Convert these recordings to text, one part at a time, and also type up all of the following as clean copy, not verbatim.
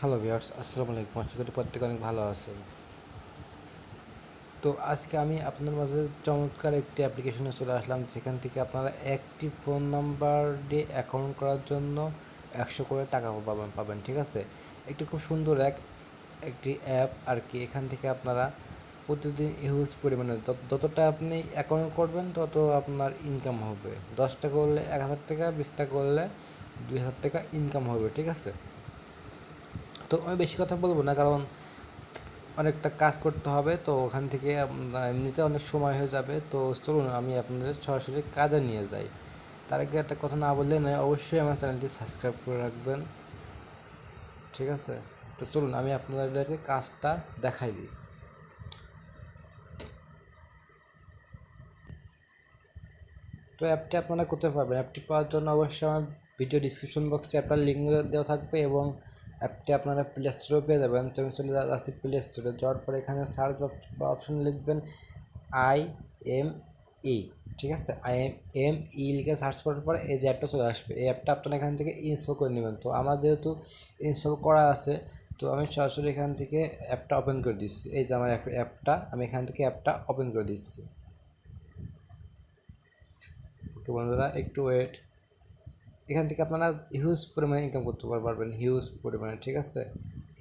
Hello viewers, আসসালামু আলাইকুম। আশা করি প্রত্যেকে অনেক ভালো আছেন। তো আজকে আমি আপনাদের মাঝে চমৎকার একটি অ্যাপ্লিকেশনে চলে আসলাম, যেখান থেকে আপনারা একটি ফোন নাম্বার দিয়ে অ্যাকাউন্ট করার জন্য 100 করে টাকা পাবেন। ঠিক আছে, একটি খুব সুন্দর একটি অ্যাপ আর কি। এখান থেকে আপনারা প্রতিদিন হিউজ পরিমাণে যতটা আপনি অ্যাকাউন্ট করবেন তত আপনার ইনকাম হবে। 10টা করলে 1000 টাকা, 20টা করলে 2000 টাকা ইনকাম হবে। ঠিক আছে, তো আমি বেশি কথা বলবো না, কারণ অনেকটা কাজ করতে হবে। তো ওখান থেকে এমনিতে অনেক সময় হয়ে যাবে। তো চলুন আমি আপনাদের সরাসরি কাজে নিয়ে যাই। তার আগে একটা কথা না বললে নয়, অবশ্যই আমার চ্যানেলটি সাবস্ক্রাইব করে রাখবেন। ঠিক আছে, তো চলুন আমি আপনাদেরকে কাজটা দেখাই দিই। তো অ্যাপটি আপনারা করতে পারবেন। অ্যাপটি পাওয়ার জন্য অবশ্যই আমার ভিডিও ডিসক্রিপশন বক্সে অ্যাপটার লিঙ্ক দেওয়া থাকবে, এবং অ্যাপটি আপনারা প্লে স্টোরেও পেয়ে যাবেন। তো আমি চলে যাচ্ছি প্লে স্টোরে। যাওয়ার পরে এখানে সার্চ বা অপশন লিখবেন IME। ঠিক আছে, IME লিখে সার্চ করার পরে এই যে অ্যাপটা চলে আসবে। এই অ্যাপটা আপনারা এখান থেকে ইনস্টল করে নেবেন। তো আমার যেহেতু ইনস্টল করা আছে, তো আমি সরাসরি এখান থেকে অ্যাপটা ওপেন করে দিচ্ছি। এই যে আমার অ্যাপটা, আমি এখান থেকে অ্যাপটা ওপেন করে দিচ্ছি। ওকে বন্ধুরা, একটু ওয়েট। এখান থেকে আপনারা হিউজ পরিমাণে ইনকাম করতে পারবেন, হিউজ পরিমাণে। ঠিক আছে,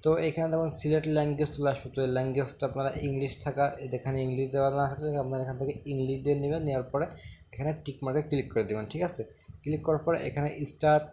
তো এখানে যখন সিলেক্ট ল্যাঙ্গুয়েজ চলে আসবে, তো এই ল্যাঙ্গুয়েজটা আপনারা ইংলিশ থাকা, এখানে ইংলিশ দেওয়া না থাকলে আপনারা এখান থেকে ইংলিশ দিয়ে নেবেন। নেওয়ার পরে এখানে টিক মার্কে ক্লিক করে দেবেন। ঠিক আছে, ক্লিক করার পরে এখানে স্টার্ট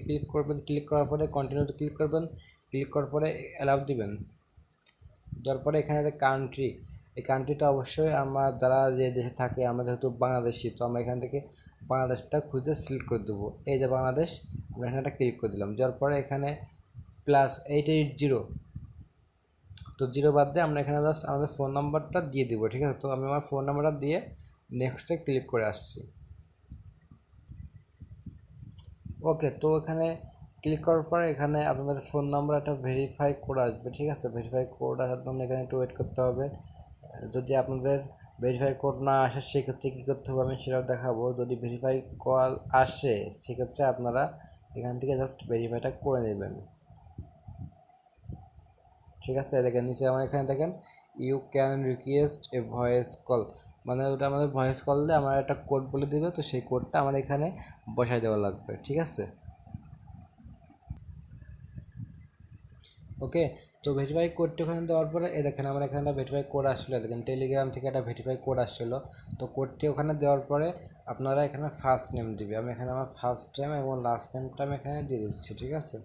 ক্লিক করবেন। ক্লিক করার পরে কন্টিনিউতে ক্লিক করবেন। ক্লিক করার পরে অ্যালাউ দিবেন। দেওয়ার পরে এখানে যে কান্ট্রি, এই কান্ট্রিটা অবশ্যই আমরা যারা যে দেশে থাকে, আমরা যেহেতু বাংলাদেশি, তো আমরা এখান থেকে বাংলাদেশটা খুঁজে সিলেক্ট করে দেবো। এই যে বাংলাদেশ, আমরা এখানে একটা ক্লিক করে দিলাম। দেওয়ার পরে এখানে +880, তো জিরো বাদ দিয়ে আমরা এখানে জাস্ট আমাদের ফোন নাম্বারটা দিয়ে দিব। ঠিক আছে, তো আমি আমার ফোন নাম্বারটা দিয়ে নেক্সটে ক্লিক করে আসছি। ওকে, তো এখানে ক্লিক করার পরে এখানে আপনাদের ফোন নাম্বার একটা ভেরিফাই কোড আসবে। ঠিক আছে, ভেরিফাই কোড আসার জন্য এখানে একটু ওয়েট করতে হবে। যদি আপনাদের ভেরিফাই কোড না আসে, সেক্ষেত্রে কী করতে হবে আমি সেটাও দেখাবো। যদি ভেরিফাই কল আসে, সেক্ষেত্রে আপনারা এখান থেকে জাস্ট ভেরিফাইটা করে নেবেন। ঠিক আছে, দেখেন নিচে আমার এখানে দেখেন you can request a voice call, মানে ওটা আমাদের ভয়েস কল দিয়ে আমার একটা কোড বলে দেবে। তো সেই কোডটা আমার এখানে বসাই দেওয়া লাগবে। ঠিক আছে, ওকে। তো ভেরিফাই কোডটি ওখানে দেওয়ার পরে এই দেখেন আমার এখানে একটা ভেরিফাই কোড আসছিলো। দেখেন টেলিগ্রাম থেকে একটা ভেরিফাই কোড আসছিলো। তো কোডটি ওখানে দেওয়ার পরে আপনারা এখানে ফার্স্ট নেম দিবে। আমি এখানে আমার ফার্স্ট নেম এবং লাস্ট নেমটা আমি এখানে দিয়ে দিচ্ছি। ঠিক আছে,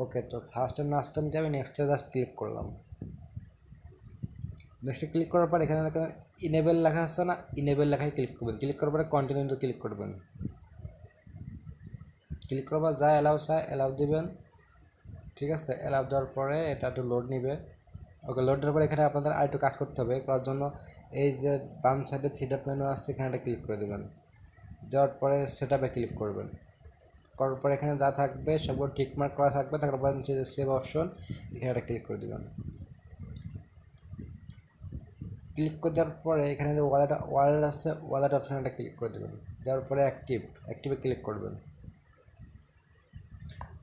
ওকে। তো ফার্স্ট নেম লাস্ট নেম দিয়ে আমি নেক্সটে জাস্ট ক্লিক করলাম। নেক্সটে ক্লিক করার পর এখানে দেখেন ইনেবল লেখা আছে না, ইনেবল লেখায় ক্লিক করবেন। ক্লিক করার পরে কন্টিনিউতে ক্লিক করবেন। ক্লিক করার পর যা অ্যালাউ চায় অ্যালাউ দিবেন। ঠিক আছে, অ্যালাউ দেওয়ার পরে এটা একটু লোড নিবে। ওকে, লোড দেওয়ার পরে এখানে আপনাদের আর একটু কাজ করতে হবে। করার জন্য এই যে বাম সাইডে থ্রি ডট মেনু আসছে, এখানে একটা ক্লিক করে দেবেন। দেওয়ার পরে সেট আপে ক্লিক করবেন। করার পরে এখানে যা থাকবে সবগুলো টিকমার্ক করা থাকবে। তারপর নিচে যে সেভ অপশন, এখানে একটা ক্লিক করে দেবেন। ক্লিক করে দেওয়ার পরে এখানে যে ওয়ালেট আছে, ওয়ালেট অপশানে একটা ক্লিক করে দেবেন। দেওয়ার পরে অ্যাক্টিভে ক্লিক করবেন।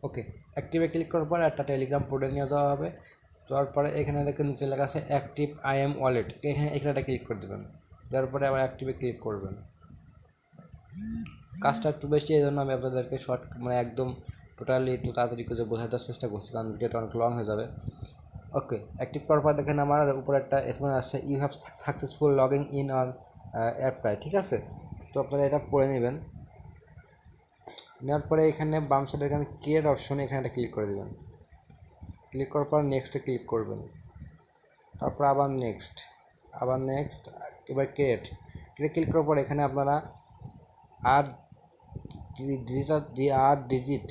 ওকে, অ্যাক্টিভে ক্লিক করার পরে একটা টেলিগ্রাম পোর্টে নিয়ে যাওয়া হবে। যাওয়ার পরে এখানে দেখেন নিচে লেখা আছে অ্যাক্টিভ IM ওয়ালেট, এখানে একটা ক্লিক করে দেবেন। দেওয়ার পরে আবার অ্যাক্টিভে ক্লিক করবেন। কাজটা একটু বেশি, এই জন্য আমি আপনাদেরকে শর্ট মানে একদম টোটালি একটু তাড়াতাড়ি করে বোঝাতে চেষ্টা করছি, কারণ ভিডিওটা অনেক লং হয়ে যাবে। ওকে, অ্যাক্টিভ করার পর দেখেন আমার উপরে একটা এসএমএস আসছে, you have successful logging in on অ্যাপটায়। ঠিক আছে, তো আপনারা এটা পড়ে নেবেন। নেওয়ার পরে এখানে বাম সাইডে এখানে ক্রিয়েট অপশনে এখানে একটা ক্লিক করে দেবেন। ক্লিক করার পর নেক্সটে ক্লিক করবেন। তারপর আবার নেক্সট, এবার ক্রিয়েট ক্লিক করার পর এখানে আপনারা আর ডিজিট,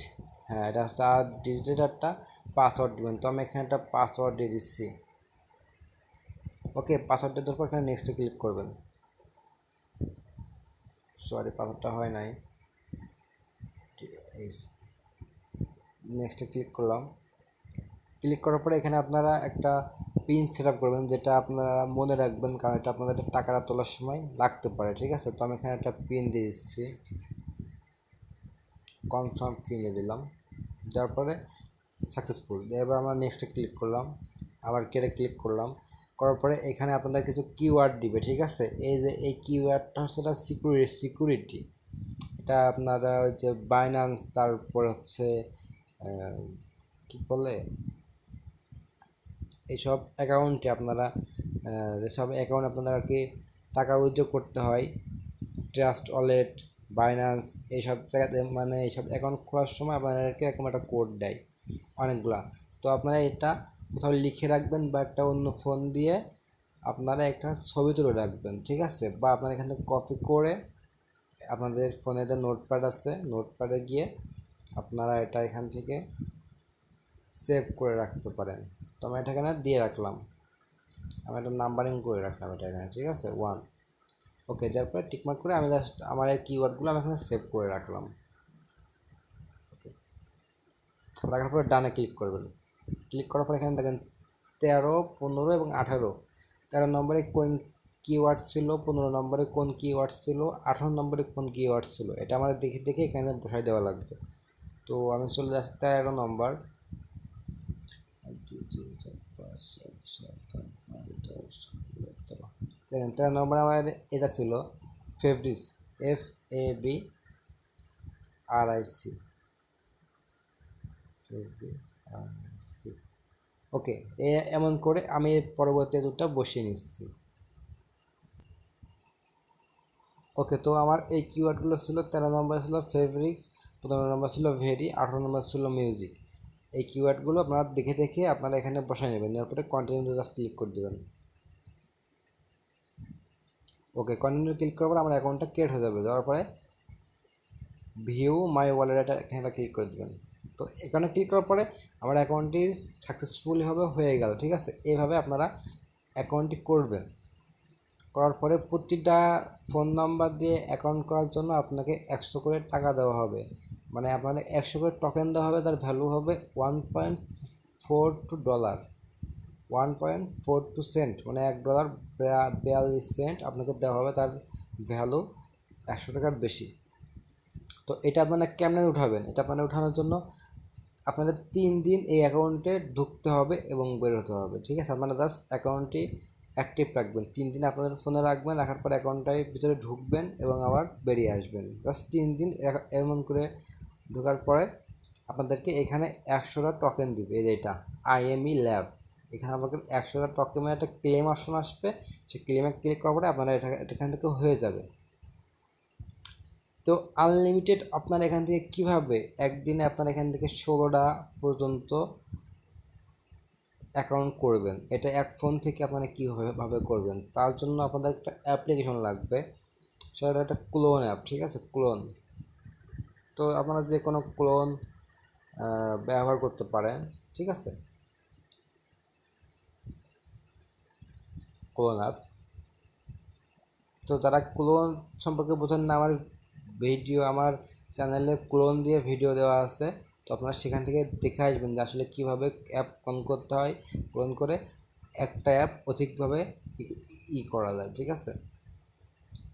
হ্যাঁ এটা হচ্ছে আর ডিজিটের একটা পাসওয়ার্ড দেবেন। তো আমি এখানে একটা পাসওয়ার্ড দিয়ে দিচ্ছি। ওকে, পাসওয়ার্ডটা দেওয়ার পর এখানে নেক্সটে ক্লিক করবেন। সরি, পাসওয়ার্ডটা হয় নাই। নেক্সটে ক্লিক করলাম। ক্লিক করার পরে এখানে আপনারা একটা পিন সেট আপ করবেন, যেটা আপনারা মনে রাখবেন, কারণ এটা আপনাদের টাকাটা তোলার সময় লাগতে পারে। ঠিক আছে, তো আমি এখানে একটা পিন দিয়ে দিচ্ছি, কনফার্ম পিন দিয়ে দিলাম। যাওয়ার পরে সাকসেসফুল, এবার আমরা নেক্সটে ক্লিক করলাম, আবার কেটে ক্লিক করলাম, করার পরে এখানে আপনাদের কিছু কিওয়ার্ড দিবে, ঠিক আছে। এই যে এই কিওয়ার্ডটা হচ্ছে সিকিউরিটি, এটা আপনারা ওই যে বাইন্যান্স, তারপর হচ্ছে কী বলে এইসব অ্যাকাউন্টে আপনারা যেসব অ্যাকাউন্ট আপনারা আর কি টাকা উইথড্র করতে হয়, ট্রাস্ট ওয়ালেট, বাইন্যান্স, এইসব জায়গাতে মানে এইসব অ্যাকাউন্ট খোলার সময় আপনাদেরকে এরকম একটা কোড দেয় অনেকগুলা। তো আপনারা এটা কোথাও লিখে রাখবেন বা একটা অন্য ফোন দিয়ে আপনারা একটা ছবি তুলে রাখবেন, ঠিক আছে। বা আপনারা এখান থেকে কপি করে আপনাদের ফোনে একটা নোটপ্যাড আছে, নোটপ্যাডে গিয়ে আপনারা এটা এখান থেকে সেভ করে রাখতে পারেন। তো আমি এটা এখানে দিয়ে রাখলাম, আমি একটা নাম্বারিং করে রাখলাম এটা এখানে, ঠিক আছে 1। ওকে, তারপরে টিকমার্ক করে আমি জাস্ট আমার এই কিওয়ার্ডগুলো আমি এখানে সেভ করে রাখলাম। ওকে, রাখার পরে ডানে ক্লিক করবেন। ক্লিক করার পর এখানে দেখেন 13, 15 এবং 18, 13 নম্বরে কোন কিওয়ার্ড ছিল, 15 নম্বরে কোন কিওয়ার্ড ছিল, 18 নম্বরে কোন কিওয়ার্ড ছিল, এটা আমাদের দেখে দেখে এখানে বসাই দেওয়া লাগবে। তো আমি চলে যাচ্ছি 13 নম্বর, 1 2 3 4 5 6 7 8 9 10 11 দেখেন 13 নম্বরে আমার এটা ছিল ফেব্রিক্স, FABRIC, ওকে। এমন করে আমি পরবর্তী দুটো বসিয়ে নিচ্ছি। ওকে, তো আমার এই কিওয়ার্ডগুলো ছিল 13 নম্বর ছিল ফেব্রিক্স, 15 নম্বর ছিল ভেরি, 18 নম্বর ছিল মিউজিক। এই কিওয়ার্ডগুলো আপনারা দেখে দেখে আপনারা এখানে বসায় নেবেন, এরপরে কন্টিনিউ জাস্ট ক্লিক করে দেবেন। ওকে, কন্টিনিউ ক্লিক করার পর আমার অ্যাকাউন্টটা ক্রিয়েট হয়ে যাবে। যাওয়ার পরে ভিউ মাই ওয়ালেট এখানে ক্লিক করে দেবেন। তো এখানে ক্লিক করার পরে আমার অ্যাকাউন্টটি সাকসেসফুলি হবে হয়ে গেল, ঠিক আছে। এইভাবে আপনারা অ্যাকাউন্টটি করবেন। করার পরে প্রতিটা ফোন নাম্বার দিয়ে অ্যাকাউন্ট করার জন্য আপনাকে 100 করে টাকা দেওয়া হবে, মানে আপনাদের 100 করে টোকেন দেওয়া হবে, তার ভ্যালু হবে $1.42, 1.42 সেন্ট, মানে $1.42 আপনাকে দেওয়া হবে, তার ভ্যালু 100 টাকার বেশি। তো এটা আপনারা কেমনে উঠাবেন, এটা আপনারা উঠানোর জন্য আপনাদের 3 দিন এই অ্যাকাউন্টে ঢুকতে হবে এবং বের হতে হবে, ঠিক আছে। আপনারা জাস্ট অ্যাকাউন্টটি অ্যাক্টিভ রাখবেন, 3 দিন আপনাদের ফোনে রাখবেন, রাখার পর অ্যাকাউন্টটার ভিতরে ঢুকবেন এবং আবার বেরিয়ে আসবেন। জাস্ট 3 দিন এমন করে ঢোকার পরে আপনাদেরকে এখানে 100টা টোকেন দিবে, এটা IME ল্যাব। এখানে আপনাদের 100টা টোকেনের একটা ক্লেম অপশন আসবে, সেই ক্লেমে ক্লিক করার পরে আপনারা এখান থেকে হয়ে যাবে। তো আনলিমিটেড আপনার এখান থেকে কীভাবে একদিনে আপনার এখান থেকে 16টা পর্যন্ত অ্যাকাউন্ট করবেন, এটা এক ফোন থেকে আপনারা কীভাবে করবেন, তার জন্য আপনাদের একটা অ্যাপ্লিকেশন লাগবে, সেটা একটা ক্লোন অ্যাপ, ঠিক আছে, ক্লোন। তো আপনারা যে কোনো ক্লোন ব্যবহার করতে পারেন, ঠিক আছে, ক্লোন অ্যাপ। তো তারা ক্লোন সম্পর্কে বোঝেন না, আমার চ্যানেলে ক্লোন দিয়ে ভিডিও দেওয়া আছে, তো আপনারা সেখান থেকে দেখে আসবেন যে আসলে কীভাবে অ্যাপ ক্লোন করতে হয়, ক্লোন করে একটা অ্যাপ অধিকভাবে করা যায়, ঠিক আছে।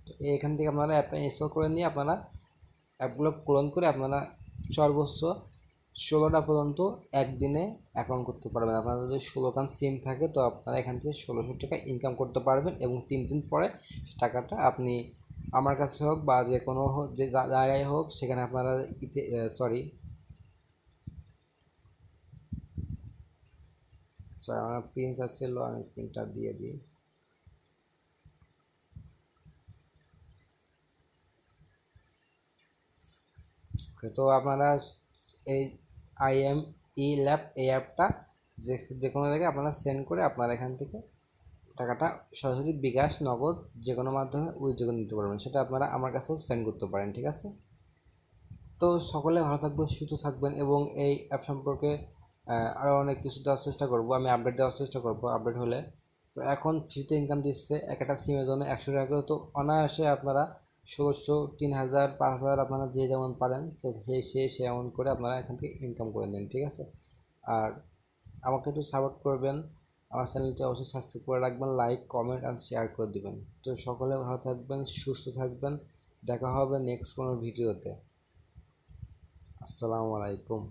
তো এখান থেকে আপনারা অ্যাপটা ইনস্টল করে নিয়ে আপনারা অ্যাপগুলো ক্লোন করে আপনারা সর্বোচ্চ 16টা পর্যন্ত একদিনে অ্যাকাউন্ট করতে পারবেন। আপনাদের যদি 16খান সিম থাকে তো আপনারা এখান থেকে 1600 টাকা ইনকাম করতে পারবেন, এবং 3 দিন পরে টাকাটা আপনি আমার কাছে হোক বা যে কোনো যে জায়গায় হোক সেখানে আপনারা আমার প্রিন্স আসছিল, আমি প্রিন্টটা দিয়ে দিই। তো আপনারা এই IME ল্যাব এই অ্যাপটা যে কোনো জায়গায় আপনারা সেন্ড করে আপনারা এখান থেকে টাকাটা সরাসরি বিকাশ, নগদ যে কোনো মাধ্যমে উইথড্র করে নিতে পারবেন, সেটা আপনারা আমার কাছেও সেন্ড করতে পারেন, ঠিক আছে। তো সকলে ভালো থাকবেন, সুস্থ থাকবেন, এবং এই অ্যাপ সম্পর্কে আরও অনেক কিছু দেওয়ার চেষ্টা করব, আমি আপডেট দেওয়ার চেষ্টা করব, আপডেট হলে। তো এখন ফ্রিতে ইনকাম দিচ্ছে একটা সিমের জন্য 100 টাকা করে, তো অনায়াসে আপনারা 1600, 3000, 5000 আপনারা যে যেমন পারেন সে এমন করে আপনারা এখান থেকে ইনকাম করে নেন, ঠিক আছে। আর আমাকে একটু সাপোর্ট করবেন, আমার চ্যানেলটি অবশ্যই সাবস্ক্রাইব করে রাখবেন, লাইক, কমেন্ট অ্যান্ড শেয়ার করে দিবেন। তো সকলে ভালো থাকবেন, সুস্থ থাকবেন, দেখা হবে নেক্সট কোনো ভিডিওতে। আসসালামু আলাইকুম।